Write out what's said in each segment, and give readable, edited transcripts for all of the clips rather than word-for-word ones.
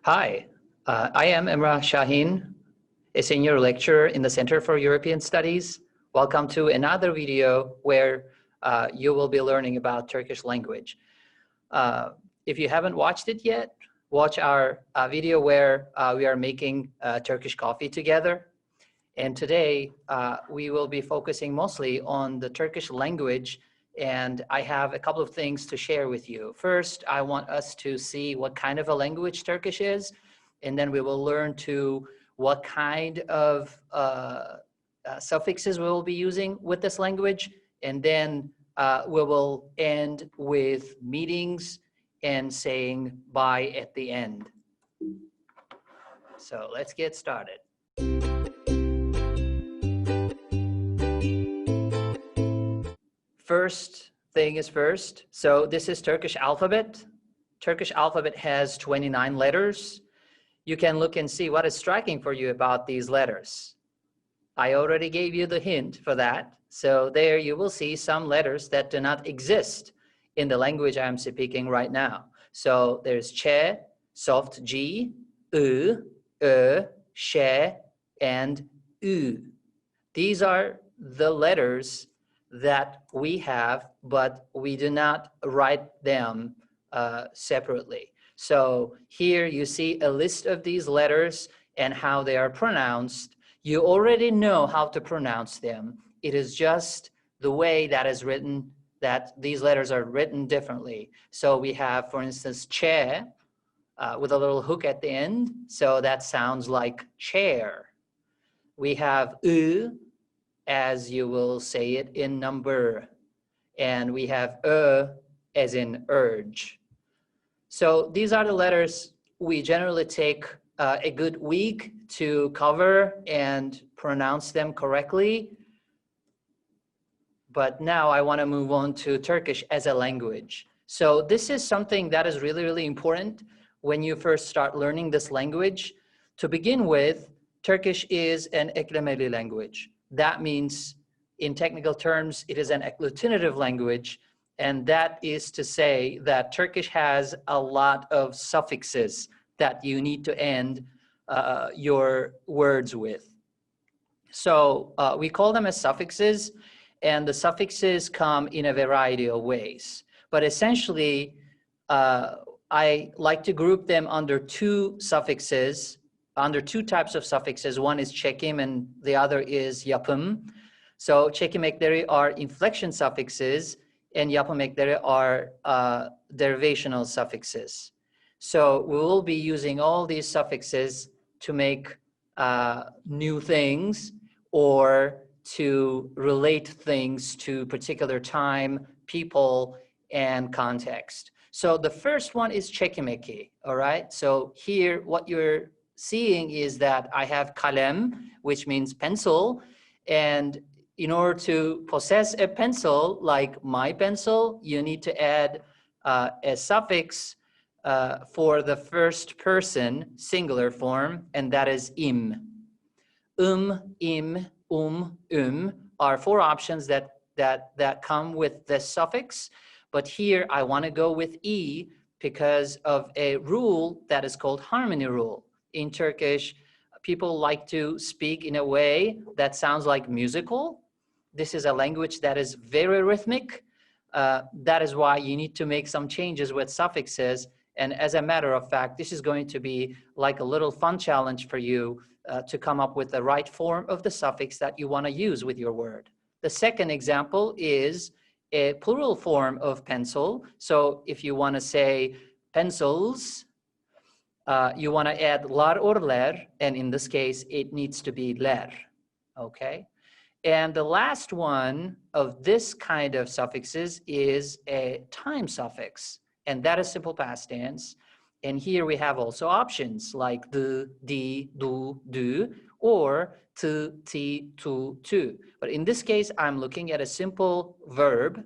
Hi, I am Emrah Shaheen, a senior lecturer in the Center for European Studies. Welcome to another video where you will be learning about Turkish language. If you haven't watched it yet, watch our video where we are making Turkish coffee together. And today we will be focusing mostly on the Turkish language, and I have a couple of things to share with you. First, I want us to see what kind of a language Turkish is, and then we will learn to what kind of suffixes we will be using with this language, and then we will end with meetings and saying bye at the end. So let's get started. First thing is first. So this is Turkish alphabet. Turkish alphabet has 29 letters. You can look and see what is striking for you about these letters. I already gave you the hint for that. So there you will see some letters that do not exist in the language I'm speaking right now. So there's che, soft G, ı, she, and ü. These are the letters that we have, but we do not write them separately. So here you see a list of these letters and how they are pronounced. You already know how to pronounce them. It is just the way that is written, that these letters are written differently. So we have, for instance, che with a little hook at the end. So that sounds like chair. We have ü, as you will say it in number. And we have as in urge. So these are the letters we generally take a good week to cover and pronounce them correctly. But now I want to move on to Turkish as a language. So this is something that is really, really important when you first start learning this language. To begin with, Turkish is an eklemeli language. That means, in technical terms, it is an agglutinative language, and that is to say that Turkish has a lot of suffixes that you need to end your words with. So we call them as suffixes, and the suffixes come in a variety of ways. But essentially, I like to group them under two suffixes, under two types of suffixes. One is çekim and the other is yapım. So çekim ekleri are inflection suffixes and yapım ekleri are derivational suffixes. So we will be using all these suffixes to make new things or to relate things to particular time, people, and context. So the first one is çekim eki, all right? So here what you're seeing is that I have kalem, which means pencil, and in order to possess a pencil like my pencil, you need to add a suffix for the first person singular form, and that is im. Im, are four options that come with the suffix, but here I want to go with e because of a rule that is called harmony rule. In Turkish, people like to speak in a way that sounds like musical. This is a language that is very rhythmic. That is why you need to make some changes with suffixes. And as a matter of fact, this is going to be like a little fun challenge for you to come up with the right form of the suffix that you want to use with your word. The second example is a plural form of pencil. So if you want to say pencils, you want to add lar or ler, and in this case, it needs to be ler, okay? And the last one of this kind of suffixes is a time suffix, and that is simple past tense. And here we have also options like the, di, du, du, or to, ti, tu, tu. But in this case, I'm looking at a simple verb,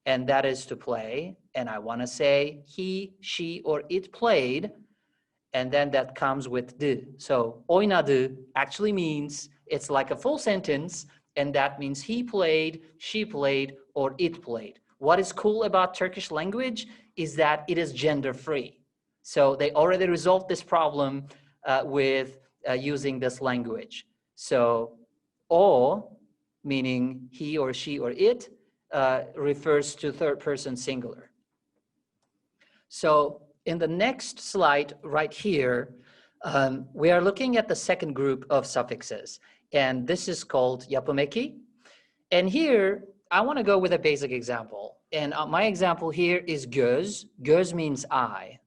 and that is to play. And I want to say he, she, or it played. And then that comes with the. So oynadı actually means it's like a full sentence, and that means he played, she played, or it played. What is cool about Turkish language is that it is gender free. So they already resolved this problem with using this language. So o, meaning he or she or it, refers to third person singular. So in the next slide right here, we are looking at the second group of suffixes, and this is called yapımeki. And here, I want to go with a basic example. And my example here is göz. Göz means eye.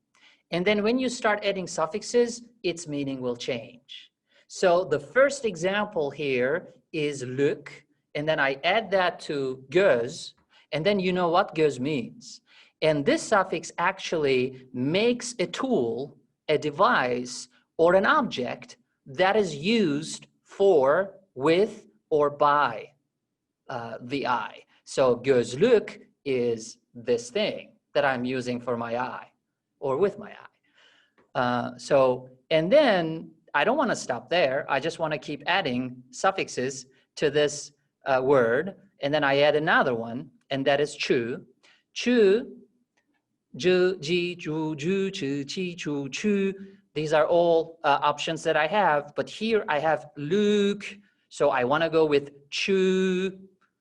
And then when you start adding suffixes, its meaning will change. So the first example here is look, and then I add that to göz, and then you know what göz means. And this suffix actually makes a tool, a device, or an object that is used for, with, or by the eye. So gözlük is this thing that I'm using for my eye or with my eye. And then I don't want to stop there. I just want to keep adding suffixes to this word. And then I add another one, and that is chu. Chu, ju, ji, ju, ju, chu, chi, chu, chu. These are all options that I have. But here I have luk. So I want to go with chu,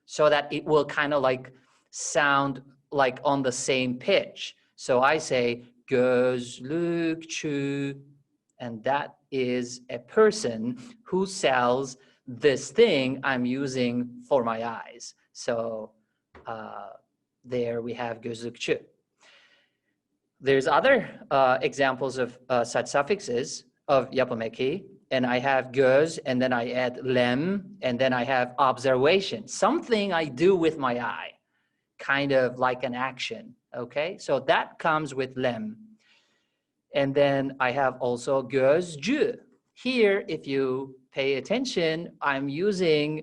so that it will kind of like sound like on the same pitch. So I say gözlükçü, and that is a person who sells this thing I'm using for my eyes. So there we have gözlükçü. There's other examples of such suffixes of yapımeki. And I have göz, and then I add lem, and then I have observation, something I do with my eye, kind of like an action, okay? So that comes with lem. And then I have also gözcü. Here, if you pay attention, I'm using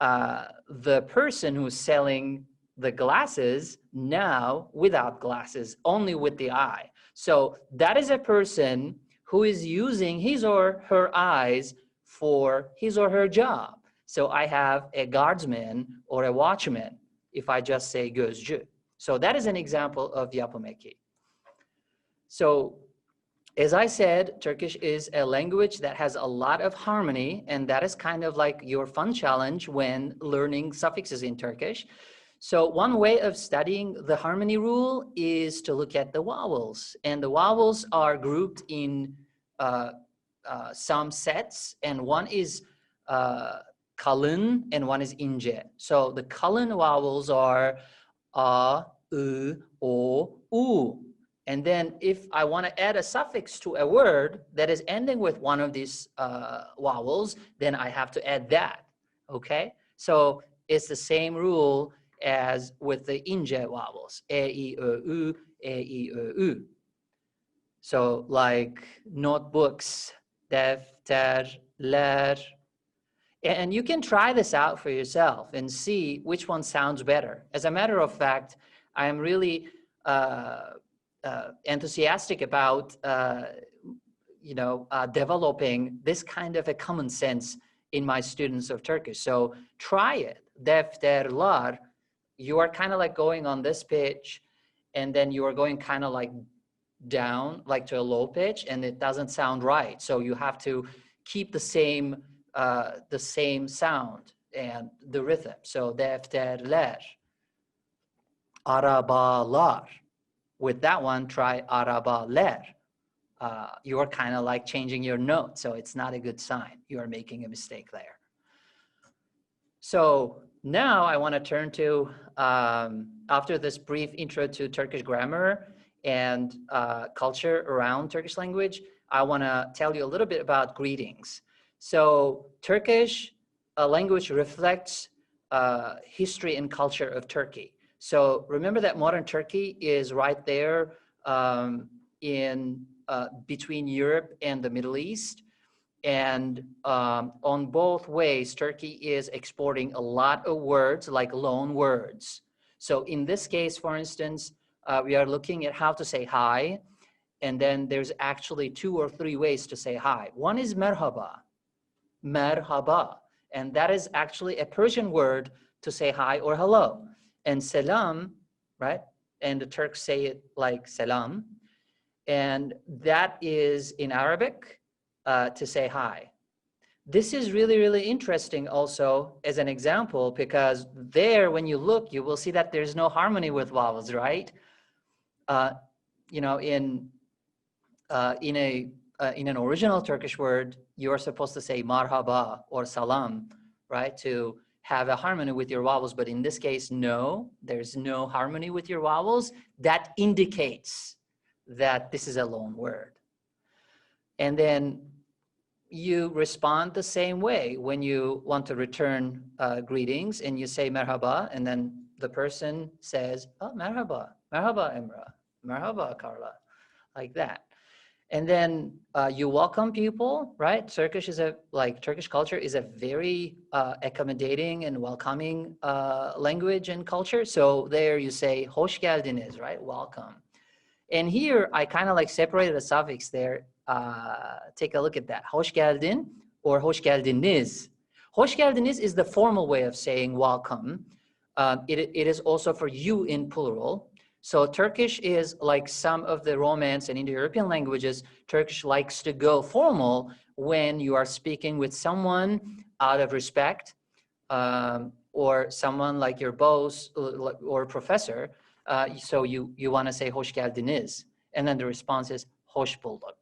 the person who's selling the glasses now without glasses, only with the eye. So that is a person who is using his or her eyes for his or her job. So I have a guardsman or a watchman if I just say gözcü. So that is an example of yapımeki. So as I said, Turkish is a language that has a lot of harmony, and that is kind of like your fun challenge when learning suffixes in Turkish. So one way of studying the harmony rule is to look at the vowels, and the vowels are grouped in some sets, and one is kalın and one is ince. So the kalın vowels are a, ı, o, u. And then if I want to add a suffix to a word that is ending with one of these vowels, then I have to add that, okay? So it's the same rule as with the ince vowels, e, I, o, u, e, I, o, u. So like notebooks, defterler. And you can try this out for yourself and see which one sounds better. As a matter of fact, I am really enthusiastic about developing this kind of a common sense in my students of Turkish. So try it. Defterler, you are kind of like going on this pitch, and then you are going kind of like down, like to a low pitch, and it doesn't sound right. So you have to keep the same sound and the rhythm. So defterler, arabalar. With that one, try arabaler. You are kind of like changing your note, so it's not a good sign. You are making a mistake there. So now I want to turn to, after this brief intro to Turkish grammar and culture around Turkish language, I want to tell you a little bit about greetings. So Turkish language reflects history and culture of Turkey. So remember that modern Turkey is right there in between Europe and the Middle East. And on both ways, Turkey is exporting a lot of words, like loan words. So in this case, for instance, we are looking at how to say hi. And then there's actually 2 or 3 ways to say hi. One is merhaba, merhaba. And that is actually a Persian word to say hi or hello. And selam, right? And the Turks say it like selam. And that is in Arabic to say hi. This is really, really interesting also as an example, because there, when you look, you will see that there's no harmony with vowels, right? You know, in an original Turkish word, you're supposed to say marhaba or salam, right? To have a harmony with your vowels. But in this case, no, there's no harmony with your vowels. That indicates that this is a loan word. And then you respond the same way when you want to return greetings, and you say merhaba, and then the person says, oh, merhaba, merhaba Emrah, merhaba Carla, like that. And then you welcome people, right? Turkish culture is a very accommodating and welcoming language and culture. So there you say hoş geldiniz, right? Welcome. And here I kind of like separated a suffix there. Take a look at that. Hoş geldin or hoş geldiniz. Hoş geldiniz is the formal way of saying welcome. It is also for you in plural. So Turkish is like some of the Romance and Indo-European languages. Turkish likes to go formal when you are speaking with someone out of respect, or someone like your boss or professor. So you want to say hoş geldiniz, and then the response is hoş bulduk.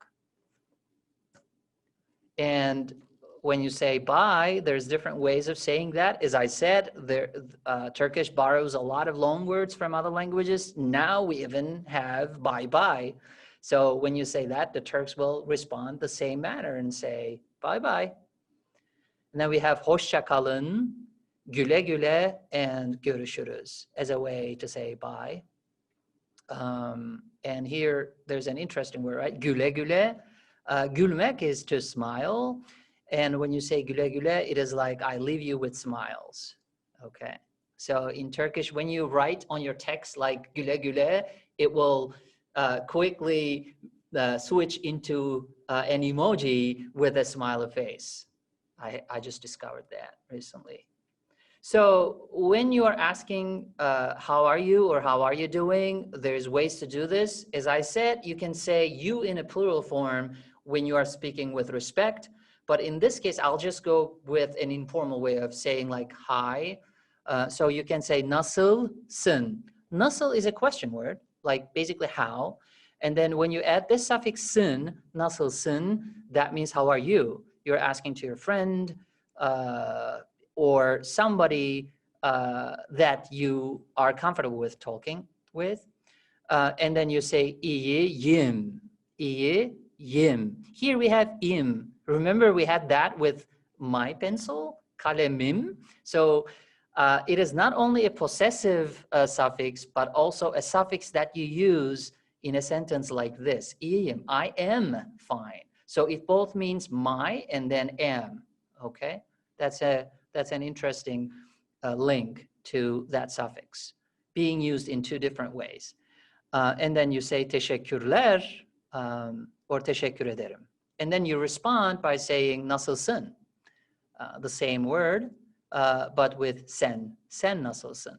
And when you say bye, there's different ways of saying that. As I said, Turkish borrows a lot of loan words from other languages. Now we even have bye-bye. So when you say that, the Turks will respond the same manner and say bye-bye. And then we have hoşça kalın, güle güle, and görüşürüz as a way to say bye. And here there's an interesting word, right? Güle güle. Gülmek is to smile. And when you say güle güle, it is like, I leave you with smiles. Okay. So in Turkish, when you write on your text like güle güle, it will quickly switch into an emoji with a smiley face. I just discovered that recently. So when you are asking, how are you or how are you doing, there's ways to do this. As I said, you can say you in a plural form when you are speaking with respect. But in this case, I'll just go with an informal way of saying like hi. So you can say nasılsın. Nasıl is a question word, like basically how. And then when you add this suffix sın, nasılsın, that means how are you? You're asking to your friend or somebody that you are comfortable with talking with. And then you say iyiyim, iyiyim. Here we have im. Remember we had that with my pencil, kalemim. So it is not only a possessive suffix, but also a suffix that you use in a sentence like this, iyiyim, I am fine. So it both means my and then am, okay? That's an interesting link to that suffix being used in two different ways. And then you say teşekkürler or teşekkür ederim. And then you respond by saying nasılsın, the same word, but with sen nasılsın.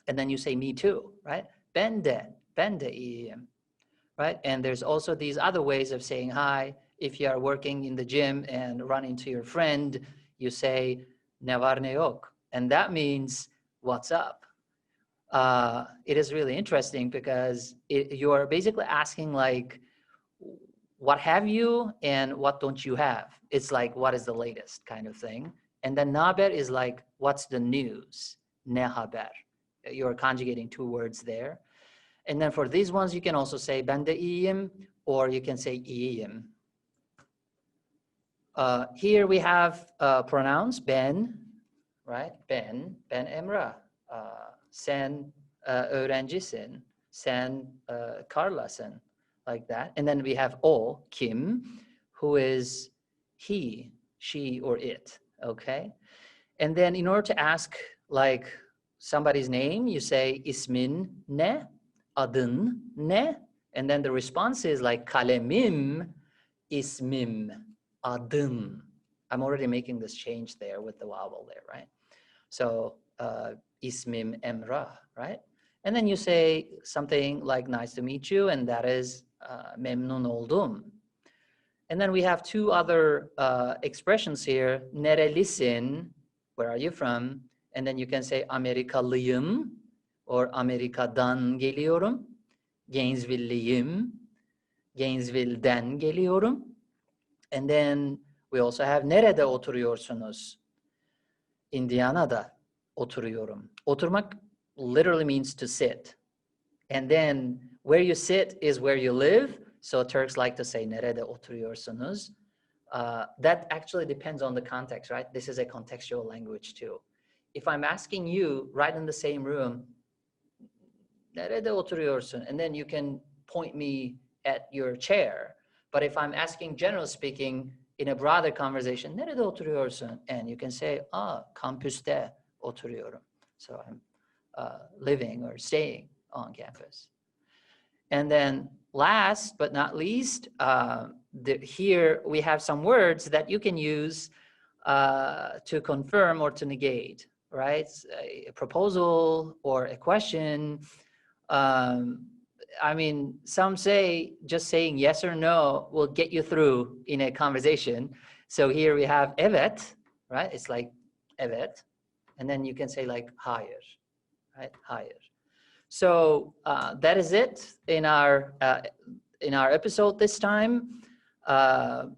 And then you say me too, right? Ben de iyiyim, right? And there's also these other ways of saying hi. If you are working in the gym and run into your friend, you say ne var ne yok, and that means what's up. It is really interesting because you're basically asking like, what have you and what don't you have? It's like, what is the latest kind of thing. And then naber is like, what's the news? Ne haber. You're conjugating two words there. And then for these ones, you can also say ben de iyiyim, or you can say iyiyim. Here we have pronouns ben, right? Ben Emrah. Sen öğrencisin. Sen Carla'sın, like that. And then we have o, Kim, who is he, she, or it, okay? And then in order to ask like somebody's name, you say ismin ne, adın ne? And then the response is like kalemim, ismim, adın. I'm already making this change there with the vowel there, right? So ismim Emrah, right? And then you say something like nice to meet you, and that is memnun oldum. And then we have two other expressions here. Nerelisin, where are you from? And then you can say Amerikalıyım or Amerika'dan geliyorum. Gainesville'liyim. Gainesville'den geliyorum. And then we also have nerede oturuyorsunuz? Indiana'da oturuyorum. Oturmak literally means to sit. And then where you sit is where you live. So Turks like to say nerede oturuyorsunuz? That actually depends on the context, right? This is a contextual language too. If I'm asking you right in the same room, nerede oturuyorsun? And then you can point me at your chair. But if I'm asking, generally speaking, in a broader conversation, nerede oturuyorsun? And you can say, kampüste oturuyorum. So I'm living or staying on campus. And then last but not least, here we have some words that you can use to confirm or to negate, right? A proposal or a question. I mean, some say just saying yes or no will get you through in a conversation. So here we have evet, right? It's like evet. And then you can say like hayır, right? Hayır. So that is it in our episode this time.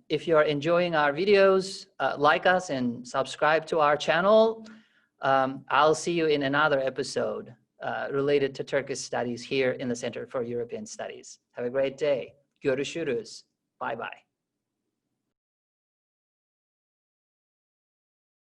If you are enjoying our videos, like us and subscribe to our channel. I'll see you in another episode related to Turkish studies here in the Center for European Studies. Have a great day. Görüşürüz. Bye-bye.